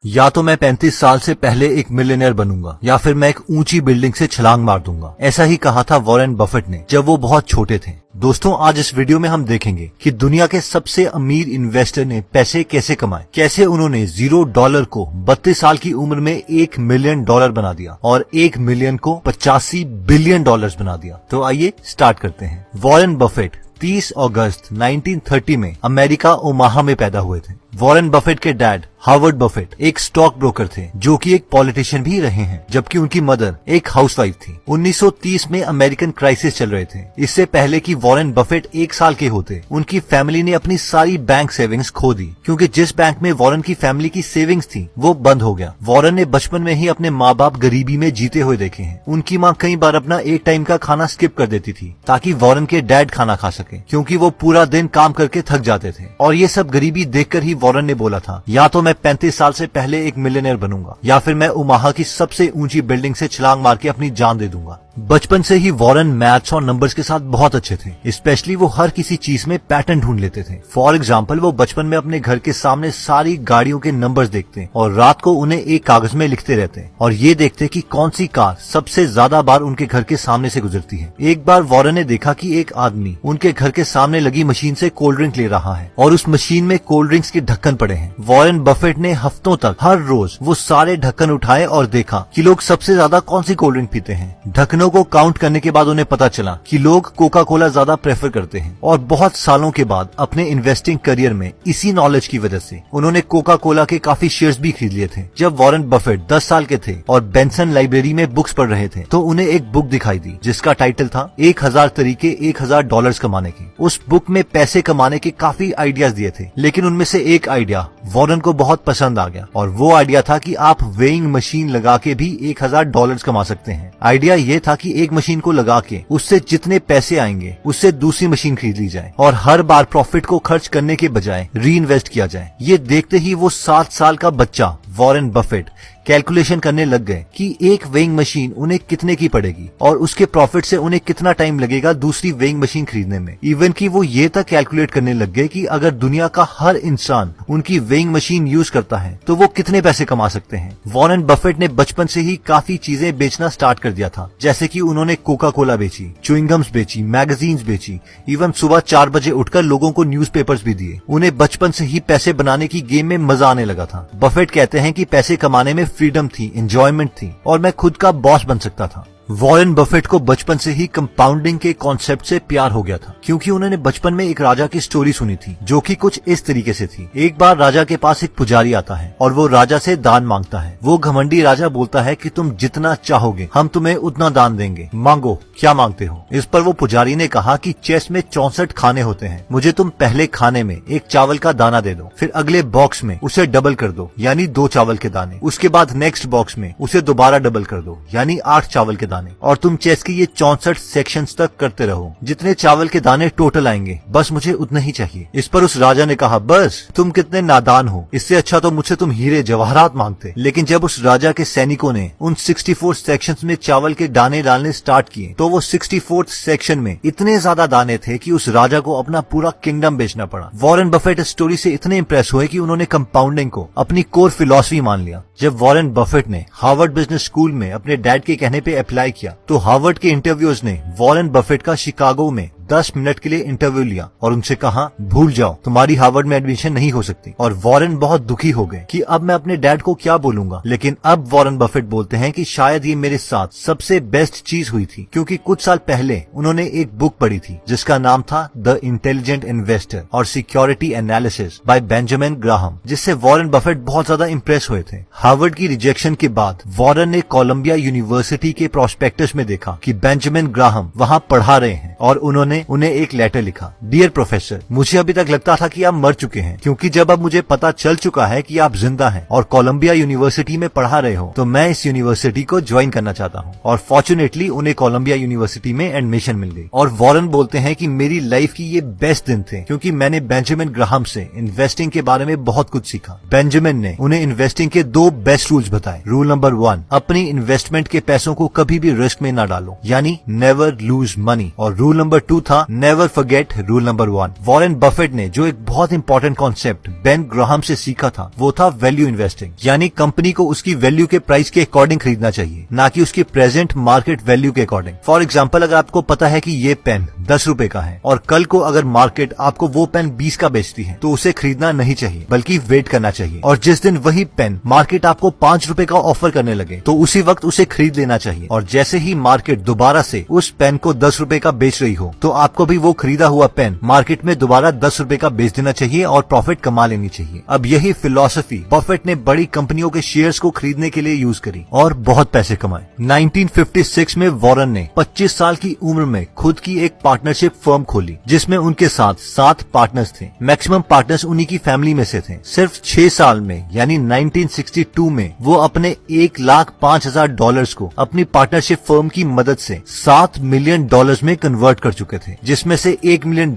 या तो मैं 35 साल से पहले एक मिलियनेयर बनूंगा या फिर मैं एक ऊंची बिल्डिंग से छलांग मार दूंगा। ऐसा ही कहा था वॉरेन बफेट ने जब वो बहुत छोटे थे। दोस्तों, आज इस वीडियो में हम देखेंगे कि दुनिया के सबसे अमीर इन्वेस्टर ने पैसे कैसे कमाए, कैसे उन्होंने $0 को 32 साल की उम्र में $1 मिलियन बना दिया और 1 मिलियन को $85 बिलियन बना दिया। तो आइए स्टार्ट करते हैं। वॉरेन बफेट 30 अगस्त 1930 में अमेरिका ओमाहा में पैदा हुए थे। वॉरेन बफेट के डैड हार्वर्ड बफेट एक स्टॉक ब्रोकर थे जो कि एक पॉलिटिशियन भी रहे हैं, जबकि उनकी मदर एक हाउसवाइफ थी। 1930 में अमेरिकन क्राइसिस चल रहे थे। इससे पहले कि वॉरेन बफेट 1 साल के होते, उनकी फैमिली ने अपनी सारी बैंक सेविंग्स खो दी, क्योंकि जिस बैंक में वॉरेन की फैमिली की सेविंग्स थी वो बंद हो गया। वॉरेन ने बचपन में ही अपने माँ बाप गरीबी में जीते हुए देखे हैं। उनकी माँ कई बार अपना एक टाइम का खाना स्किप कर देती थी ताकि वॉरेन के डैड खाना खा सके, क्योंकि वो पूरा दिन काम करके थक जाते थे। और ये सब गरीबी देखकर ही वॉरेन ने बोला था, या तो मैं 35 साल से पहले एक मिलियनेयर बनूंगा या फिर मैं ओमाहा की सबसे ऊंची बिल्डिंग से छलांग मार के अपनी जान दे दूंगा। बचपन से ही वॉरेन मैथ्स और नंबर्स के साथ बहुत अच्छे थे। स्पेशली वो हर किसी चीज में पैटर्न ढूंढ लेते थे। फॉर एग्जाम्पल, वो बचपन में अपने घर के सामने सारी गाड़ियों के नंबर्स देखते और रात को उन्हें एक कागज में लिखते रहते और ये देखते कि कौन सी कार सबसे ज्यादा बार उनके घर के सामने से गुजरती है। एक बार वॉरेन ने देखा कि एक आदमी उनके घर के सामने लगी मशीन से कोल्ड ड्रिंक ले रहा है और उस मशीन में कोल्ड ड्रिंक्स के ढक्कन पड़े हैं। वॉरेन बफेट ने हफ्तों तक हर रोज वो सारे ढक्कन उठाए और देखा कि लोग सबसे ज्यादा कौन सी कोल्ड ड्रिंक पीते हैं। ढक्कनों को काउंट करने के बाद उन्हें पता चला कि लोग कोका कोला ज्यादा प्रेफर करते हैं। और बहुत सालों के बाद अपने इन्वेस्टिंग करियर में इसी नॉलेज की वजह से उन्होंने कोका कोला के काफी शेयर्स भी खरीद लिए थे। जब वॉरेन बफेट 10 साल के थे और बेंसन लाइब्रेरी में बुक्स पढ़ रहे थे तो उन्हें एक बुक दिखाई दी जिसका टाइटल था 1000 तरीके $1000 कमाने के। उस बुक में पैसे कमाने के काफी आइडियाज दिए थे, लेकिन उनमें से एक आइडिया वॉरेन को बहुत पसंद आ गया और वो आइडिया था कि आप वेइंग मशीन लगा के भी $1000 कमा सकते हैं। आइडिया ये था कि एक मशीन को लगा के उससे जितने पैसे आएंगे उससे दूसरी मशीन खरीद ली जाए और हर बार प्रॉफिट को खर्च करने के बजाय री इन्वेस्ट किया जाए। ये देखते ही वो 7 साल का बच्चा वॉरेन बफेट कैलकुलेशन करने लग गए कि एक वेइंग मशीन उन्हें कितने की पड़ेगी और उसके प्रॉफिट से उन्हें कितना टाइम लगेगा दूसरी वेइंग मशीन खरीदने में। इवन कि वो ये तक कैलकुलेट करने लग गए कि अगर दुनिया का हर इंसान उनकी वेइंग मशीन यूज करता है तो वो कितने पैसे कमा सकते हैं। वॉरेन बफेट ने बचपन से ही काफी चीजें बेचना स्टार्ट कर दिया था, जैसे कि उन्होंने कोका कोला बेची, च्युइंगम्स बेची, मैगजीन्स बेची, इवन सुबह 4 बजे उठकर लोगों को न्यूज़पेपर्स भी दिए। उन्हें बचपन से ही पैसे बनाने की गेम में मजा आने लगा था। बफेट कहते हैं कि पैसे कमाने में फ्रीडम थी, एंजॉयमेंट थी और मैं खुद का बॉस बन सकता था। वॉरेन बफेट को बचपन से ही कंपाउंडिंग के कॉन्सेप्ट से प्यार हो गया था, क्योंकि उन्होंने बचपन में एक राजा की स्टोरी सुनी थी जो कि कुछ इस तरीके से थी। एक बार राजा के पास एक पुजारी आता है और वो राजा से दान मांगता है। वो घमंडी राजा बोलता है कि तुम जितना चाहोगे हम तुम्हें उतना दान देंगे, मांगो क्या मांगते हो। इस पर वो पुजारी ने कहा कि चेस में 64 खाने होते हैं, मुझे तुम पहले खाने में एक चावल का दाना दे दो, फिर अगले बॉक्स में उसे डबल कर दो यानी 2 चावल के दाने, उसके बाद नेक्स्ट बॉक्स में उसे दोबारा डबल कर दो यानी 8 चावल के दाने, और तुम चेस की ये 64 सेक्शंस तक करते रहो। जितने चावल के दाने टोटल आएंगे बस मुझे उतना ही चाहिए। इस पर उस राजा ने कहा, बस तुम कितने नादान हो, इससे अच्छा तो मुझसे तुम हीरे जवाहरात मांगते। लेकिन जब उस राजा के सैनिकों ने उन 64 सेक्शंस में चावल के दाने डालने स्टार्ट किए तो वो 64th सेक्शन में इतने ज्यादा दाने थे कि उस राजा को अपना पूरा किंगडम बेचना पड़ा। वॉरेन बफेट इस स्टोरी से इतने इंप्रेस हुए कि उन्होंने कंपाउंडिंग को अपनी कोर फिलॉसफी मान लिया। जब वॉरेन बफेट ने हार्वर्ड बिजनेस स्कूल में अपने डैड के कहने पे अप्लाई किया तो हार्वर्ड के इंटरव्यूअर्स ने वॉरेन बफेट का शिकागो में 10 मिनट के लिए इंटरव्यू लिया और उनसे कहा, भूल जाओ, तुम्हारी हार्वर्ड में एडमिशन नहीं हो सकती। और वॉरेन बहुत दुखी हो गए कि अब मैं अपने डैड को क्या बोलूंगा। लेकिन अब वॉरेन बफेट बोलते हैं कि शायद ये मेरे साथ सबसे बेस्ट चीज हुई थी, क्योंकि कुछ साल पहले उन्होंने एक बुक पढ़ी थी जिसका नाम था द इंटेलिजेंट इन्वेस्टर और security analysis bye Benjamin Graham, जिससे वॉरेन बफेट बहुत ज्यादा इंप्रेस हुए थे। हार्वर्ड की रिजेक्शन के बाद वॉरेन ने कोलंबिया यूनिवर्सिटी के प्रोस्पेक्टस में देखा कि बेंजामिन ग्राहम वहाँ पढ़ा रहे हैं और उन्होंने उन्हें एक लेटर लिखा, डियर प्रोफेसर, मुझे अभी तक लगता था कि आप मर चुके हैं, क्योंकि जब अब मुझे पता चल चुका है कि आप जिंदा हैं और कोलंबिया यूनिवर्सिटी में पढ़ा रहे हो तो मैं इस यूनिवर्सिटी को ज्वाइन करना चाहता हूँ। और फॉर्चुनेटली उन्हें कोलंबिया यूनिवर्सिटी में एडमिशन मिल गई। और वॉरेन बोलते हैं कि मेरी लाइफ की ये बेस्ट दिन थे, क्योंकि मैंने बेंजामिन ग्राहम से इन्वेस्टिंग के बारे में बहुत कुछ सीखा। बेंजामिन ने उन्हें इन्वेस्टिंग के 2 बेस्ट रूल्स बताए। रूल नंबर 1, अपनी इन्वेस्टमेंट के पैसों को कभी भी रिस्क में न डालो, यानी नेवर लूज मनी। और रूल नंबर 2 था never forget rule number 1। Warren Buffett ने जो एक बहुत इंपॉर्टेंट कॉन्सेप्ट बेन ग्राहम से सीखा था वो था वैल्यू इन्वेस्टिंग, यानी कंपनी को उसकी वैल्यू के प्राइस के अकॉर्डिंग खरीदना चाहिए, ना कि उसकी प्रेजेंट मार्केट वैल्यू के अकॉर्डिंग। फॉर एग्जाम्पल, अगर आपको पता है कि ये पेन 10 रुपए का है और कल को अगर मार्केट आपको वो पेन 20 का बेचती है तो उसे खरीदना नहीं चाहिए बल्कि वेट करना चाहिए। और जिस दिन वही पेन मार्केट आपको 5 रुपए का ऑफर करने लगे तो उसी वक्त उसे खरीद लेना चाहिए। और जैसे ही मार्केट दोबारा से उस पेन को 10 रुपए का बेच रही हो तो आपको भी वो खरीदा हुआ पेन मार्केट में दोबारा 10 रुपए का बेच देना चाहिए और प्रॉफिट कमा लेनी चाहिए। अब यही फिलॉसफी बफेट ने बड़ी कंपनियों के शेयर्स को खरीदने के लिए यूज करी और बहुत पैसे कमाए। 1956 में वॉरेन ने 25 साल की उम्र में खुद की एक पार्टनरशिप फर्म खोली जिसमें उनके साथ 7 पार्टनर्स थे। मैक्सिमम पार्टनर्स उन्हीं की फैमिली में से थे। सिर्फ 6 साल में यानी 1962 में वो अपने $1,05,000 को अपनी पार्टनरशिप फर्म की मदद से $7 मिलियन में कन्वर्ट कर चुके थे, जिसमें से $1 मिलियन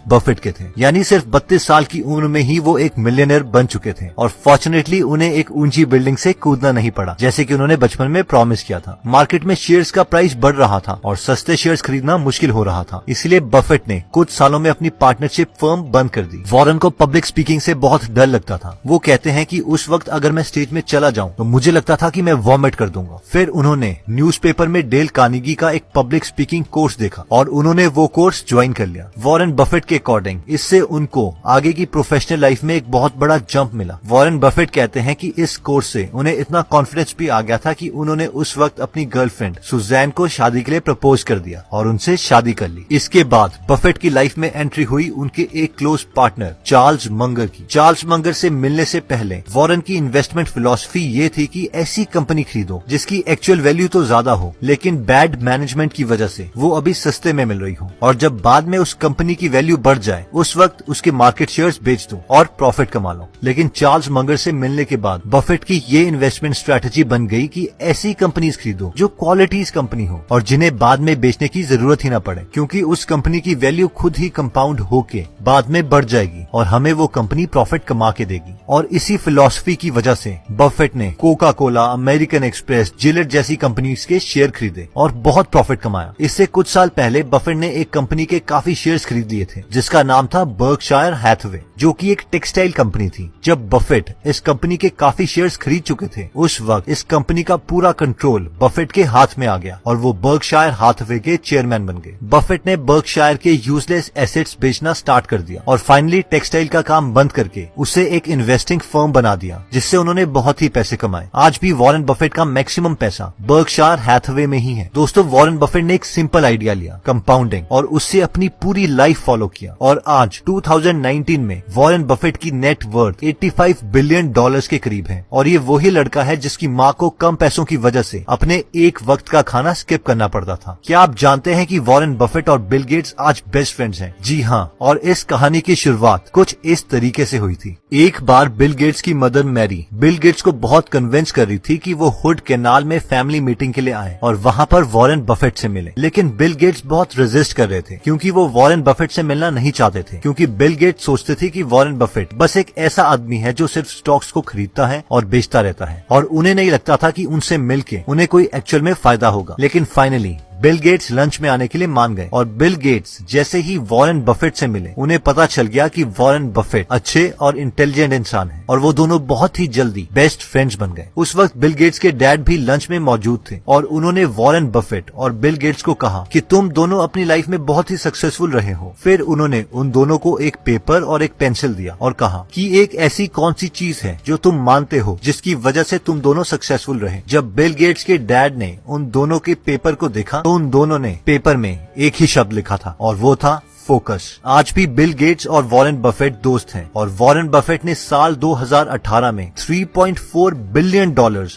बफेट के थे। यानी सिर्फ 32 साल की उम्र में ही वो एक मिलियनर बन चुके थे। और फॉर्चुनेटली उन्हें एक ऊंची बिल्डिंग से कूदना नहीं पड़ा जैसे कि उन्होंने बचपन में प्रॉमिस किया था। मार्केट में शेयर्स का प्राइस बढ़ रहा था और सस्ते शेयर्स खरीदना मुश्किल हो रहा था, इसलिए बफेट ने कुछ सालों में अपनी पार्टनरशिप फर्म बंद कर दी। वॉरेन को पब्लिक स्पीकिंग से बहुत डर लगता था। वो कहते हैं कि उस वक्त अगर मैं स्टेज में चला जाऊं तो मुझे लगता था कि मैं वॉमिट कर दूंगा। फिर उन्होंने न्यूज़पेपर में डेल कार्नेगी का एक पब्लिक स्पीकिंग कोर्स देखा और उन्होंने वो कोर्स ज्वाइन कर लिया। वॉरेन बफेट के अकॉर्डिंग इससे उनको आगे की प्रोफेशनल लाइफ में एक बहुत बड़ा जंप मिला। वॉरेन बफेट कहते हैं कि इस कोर्स से उन्हें इतना कॉन्फिडेंस भी आ गया था कि उन्होंने उस वक्त अपनी गर्लफ्रेंड सुजैन को शादी के लिए प्रपोज कर दिया और उनसे शादी कर ली। इसके बाद बफेट की लाइफ में एंट्री हुई उनके एक क्लोज पार्टनर चार्ल्स मंगर की। चार्ल्स मंगर से मिलने से पहले वॉरेन की इन्वेस्टमेंट फिलॉसफी ये थी कि ऐसी कंपनी खरीदो जिसकी एक्चुअल वैल्यू तो ज्यादा हो लेकिन बैड मैनेजमेंट की वजह से वो अभी सस्ते में मिल रही हो, और जब बाद में उस कंपनी की वैल्यू बढ़ जाए उस वक्त उसके मार्केट शेयर्स बेच दो और प्रॉफिट कमा लो। लेकिन चार्ल्स मंगर से मिलने के बाद बफेट की ये इन्वेस्टमेंट स्ट्रेटेजी बन गई कि ऐसी कंपनीज खरीदो जो क्वालिटीज कंपनी हो और जिन्हें बाद में बेचने की जरूरत ही न पड़े, क्योंकि उस कंपनी की वैल्यू खुद ही कंपाउंड होके बाद में बढ़ जाएगी और हमें वो कंपनी प्रॉफिट कमा के देगी। और इसी फिलॉसफी की वजह से बफेट ने Coca Cola, American express, Gillette जैसी कंपनीज के शेयर खरीदे और बहुत प्रॉफिट कमाया। इससे कुछ साल पहले बफेट ने एक कंपनी के काफी शेयर्स खरीद लिए थे जिसका नाम था बर्कशायर हैथवे, जो कि एक टेक्सटाइल कंपनी थी। जब बफेट इस कंपनी के काफी शेयर्स खरीद चुके थे उस वक्त इस कंपनी का पूरा कंट्रोल बफेट के हाथ में आ गया और वो बर्कशायर हैथवे के चेयरमैन बन गए। बफेट ने बर्कशायर के यूजलेस एसेट्स बेचना स्टार्ट कर दिया और फाइनली टेक्सटाइल का काम बंद करके उसे एक इन्वेस्टिंग फर्म बना दिया जिससे उन्होंने बहुत ही पैसे कमाए। आज भी वॉरेन बफेट का मैक्सिमम पैसा बर्कशायर हैथवे में ही है। दोस्तों, वॉरेन बफेट ने एक सिंपल आइडिया लिया, कंपाउंडिंग, और उससे अपनी पूरी लाइफ फॉलो किया। और आज 2019 में वॉरेन बफेट की नेट वर्थ $85 बिलियन के करीब है और ये वही लड़का है जिसकी माँ को कम पैसों की वजह से अपने एक वक्त का खाना स्किप करना पड़ता था। क्या आप जानते हैं कि वॉरेन बफेट और बिल गेट्स आज बेस्ट फ्रेंड्स हैं? जी हाँ, और इस कहानी की शुरुआत कुछ इस तरीके से हुई थी। एक बार बिल गेट्स की मदर मैरी बिल गेट्स को बहुत कन्विंस कर रही थी कि वो हुड कैनाल में फैमिली मीटिंग के लिए आए और वहाँ पर वॉरेन बफेट से मिले। लेकिन बिल गेट्स बहुत रेजिस्ट कर रहे थे क्योंकि वो वॉरेन बफेट से मिलना नहीं चाहते थे, क्योंकि बिल गेट्स सोचते थे कि वॉरेन बफेट बस एक ऐसा आदमी है जो सिर्फ स्टॉक्स को खरीदता है और बेचता रहता है और उन्हें नहीं लगता था कि उनसे मिलके उन्हें कोई एक्चुअल में फायदा होगा। लेकिन फाइनली बिल गेट्स लंच में आने के लिए मान गए और बिल गेट्स जैसे ही वॉरेन बफेट से मिले उन्हें पता चल गया कि वॉरेन बफेट अच्छे और इंटेलिजेंट इंसान हैं और वो दोनों बहुत ही जल्दी बेस्ट फ्रेंड्स बन गए। उस वक्त बिल गेट्स के डैड भी लंच में मौजूद थे और उन्होंने वॉरेन बफेट और बिल गेट्स को कहा कि तुम दोनों अपनी लाइफ में बहुत ही सक्सेसफुल रहे हो। फिर उन्होंने उन दोनों को एक पेपर और एक पेंसिल दिया और कहा कि एक ऐसी कौन सी चीज है जो तुम मानते हो जिसकी वजह से तुम दोनों सक्सेसफुल रहे। जब बिल गेट्स के डैड ने उन दोनों के पेपर को देखा तो उन दोनों ने पेपर में एक ही शब्द लिखा था और वो था फोकस। आज भी बिल गेट्स और वॉरेन बफेट दोस्त हैं और वॉरेन बफेट ने साल 2018 में $3.4 बिलियन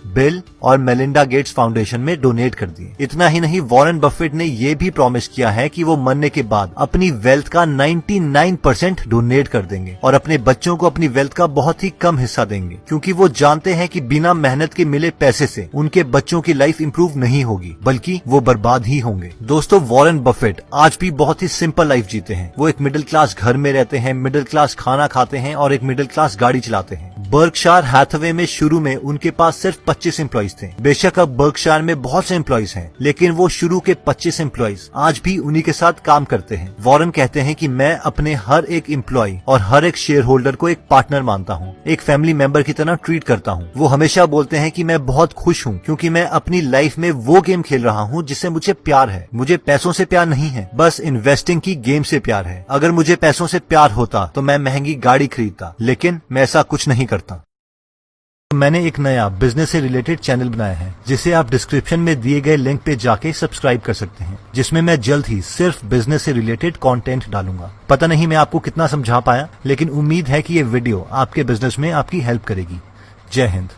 बिल और मेलिंडा गेट्स फाउंडेशन में डोनेट कर दिए। इतना ही नहीं, वॉरेन बफेट ने ये भी प्रॉमिस किया है कि वो मरने के बाद अपनी वेल्थ का 99% डोनेट कर देंगे और अपने बच्चों को अपनी वेल्थ का बहुत ही कम हिस्सा देंगे, क्योंकि वो जानते हैं कि बिना मेहनत के मिले पैसे से उनके बच्चों की लाइफ इंप्रूव नहीं होगी बल्कि वो बर्बाद ही होंगे। दोस्तों, वॉरेन बफेट आज भी बहुत ही सिंपल लाइफ जीते हैं। वो एक मिडिल क्लास घर में रहते हैं, मिडिल क्लास खाना खाते हैं और एक मिडिल क्लास गाड़ी चलाते हैं। बर्कशायर हैथवे में शुरू में उनके पास सिर्फ 25 एम्प्लॉइज थे। बेशक अब बर्कशायर में बहुत से एम्प्लॉइज हैं, लेकिन वो शुरू के 25 एम्प्लॉइज आज भी उन्हीं के साथ काम करते हैं। वॉरेन कहते हैं कि मैं अपने हर एक एम्प्लॉय और हर एक शेयर होल्डर को एक पार्टनर मानता हूँ, एक फैमिली मेंबर की तरह ट्रीट करता हूँ। वो हमेशा बोलते हैं कि मैं बहुत खुश हूँ क्योंकि मैं अपनी लाइफ में वो गेम खेल रहा हूँ जिससे मुझे प्यार है। मुझे पैसों से प्यार नहीं है, बस इन्वेस्टिंग की गेम से प्यार है। अगर मुझे पैसों से प्यार होता तो मैं महंगी गाड़ी खरीदता, लेकिन मैं ऐसा कुछ नहीं करता। मैंने एक नया बिजनेस से रिलेटेड चैनल बनाया है जिसे आप डिस्क्रिप्शन में दिए गए लिंक पे जाके सब्सक्राइब कर सकते हैं, जिसमें मैं जल्द ही सिर्फ बिजनेस से रिलेटेड कंटेंट डालूंगा। पता नहीं मैं आपको कितना समझा पाया, लेकिन उम्मीद है कि ये वीडियो आपके बिजनेस में आपकी हेल्प करेगी। जय हिंद।